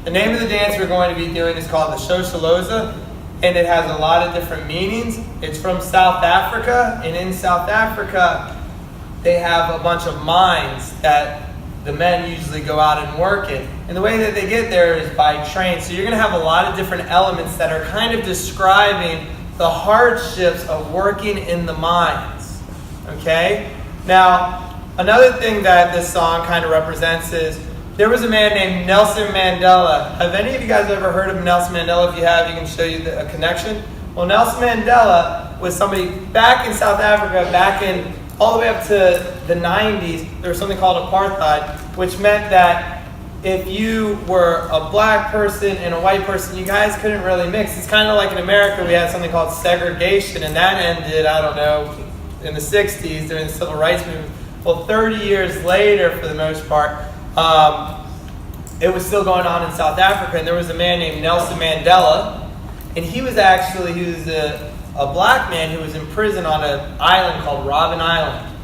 The name of the dance we're going to be doing is called the Shosholoza, and it has a lot of different meanings. It's from South Africa, and in South Africa, they have a bunch of mines that the men usually go out and work in. And the way that they get there is by train. So you're going to have a lot of different elements that are kind of describing the hardships of working in the mines. Okay? Now, another thing that this song kind of represents is there was a man named Nelson Mandela. Have any of you guys ever heard of Nelson Mandela? If you have, you can show you a connection. Well, Nelson Mandela was somebody back in South Africa, back in all the way up to the 90s. There was something called apartheid, which meant that if you were a black person and a white person, you guys couldn't really mix. It's kind of like in America, we had something called segregation, and that ended, I don't know, in the 60s during the civil rights movement. Well, 30 years later, for the most part, it was still going on in South Africa, and there was a man named Nelson Mandela, and he was a black man who was in prison on an island called Robben Island.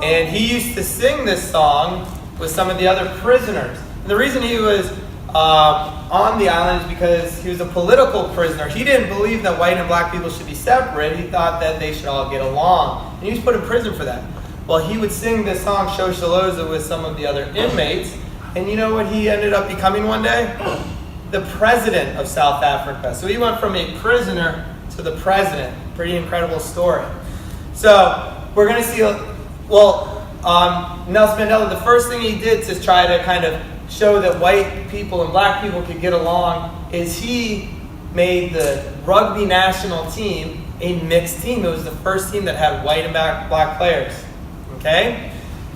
And he used to sing this song with some of the other prisoners. And the reason he was on the island is because he was a political prisoner. He didn't believe that white and black people should be separate. He thought that they should all get along. And he was put in prison for that. Well, he would sing this song, Shosholoza, with some of the other inmates. And you know what he ended up becoming one day? The president of South Africa. So he went from a prisoner to the president. Pretty incredible story. So we're going to see, Nelson Mandela, the first thing he did to try to kind of show that white people and black people could get along is he made the rugby national team a mixed team. It was the first team that had white and black players. Okay?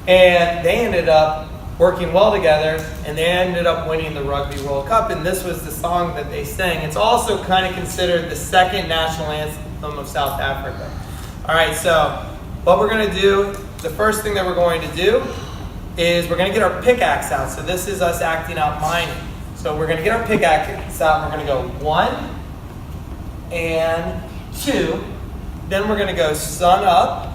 And they ended up working well together, and they ended up winning the Rugby World Cup, and this was the song that they sang. It's also kind of considered the second national anthem of South Africa. All right, so what we're going to do, the first thing that we're going to do is we're going to get our pickaxe out. So this is us acting out mining. So we're going to get our pickaxe out, and we're going to go 1 and 2. Then we're going to go sun up,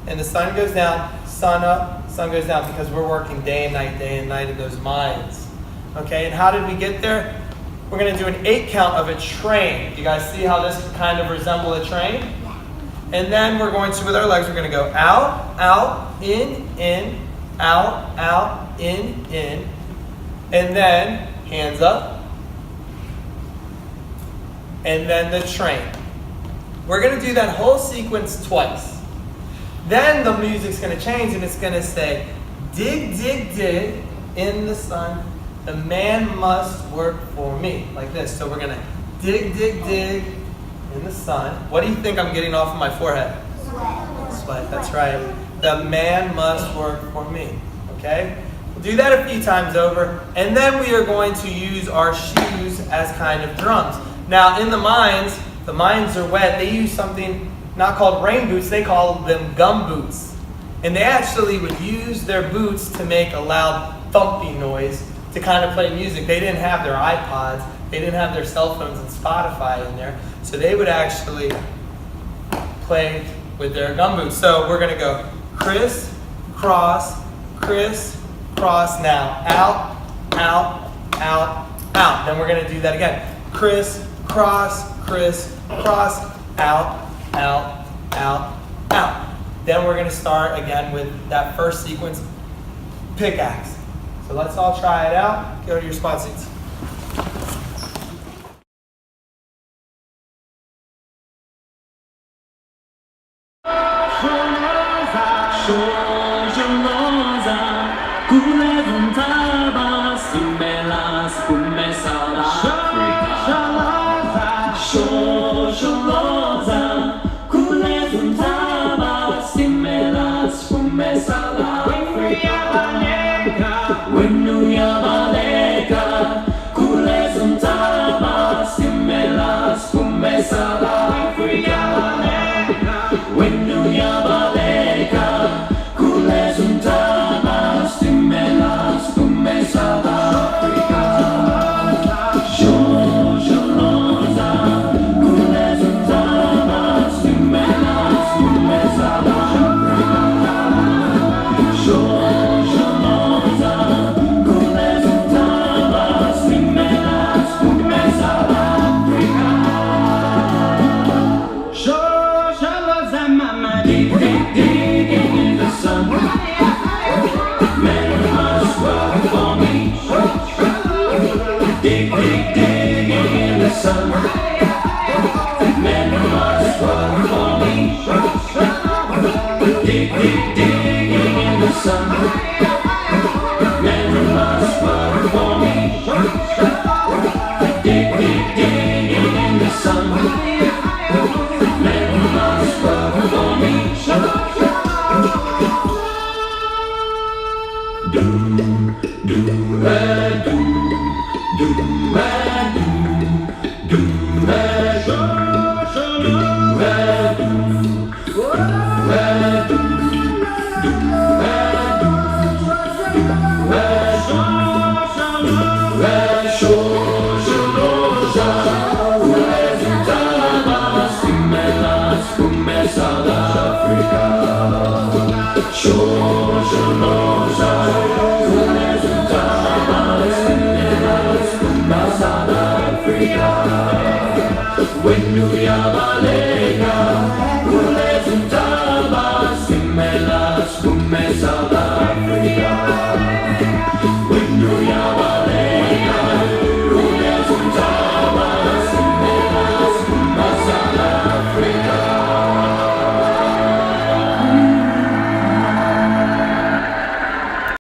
and the sun goes down, sun up, sun goes down, because we're working day and night in those mines. Okay, and how did we get there? We're going to do an 8 count of a train. Do you guys see how this kind of resemble a train? Yeah. And then we're going to, with our legs, we're going to go out, out, in, out, out, in, and then hands up, and then the train. We're going to do that whole sequence twice. Then the music's going to change, and it's going to say, dig, dig, dig, in the sun, the man must work for me. Like this. So we're going to dig, dig, dig, in the sun. What do you think I'm getting off of my forehead? Sweat, that's right. The man must work for me. Okay? We'll do that a few times over, and then we are going to use our shoes as kind of drums. Now, in the mines are wet. They use something not called rain boots, they call them gum boots. And they actually would use their boots to make a loud thumping noise to kind of play music. They didn't have their iPods, they didn't have their cell phones and Spotify in there, so they would actually play with their gum boots. So we're going to go criss, cross, now. Out, out, out, out. Then we're going to do that again. Criss, cross, out, out, out, out. Then we're going to start again with that first sequence, pickaxe. So let's all try it out. Go to your spot seats. When you Dig, dig, digging in the sun. Men must work for me. Dig, dig, digging in the sun. Men must work for me. Dig, dig, digging in the sun. Men must work for me. Do, do, do, do, Shosholoza, South Africa. When you yabale.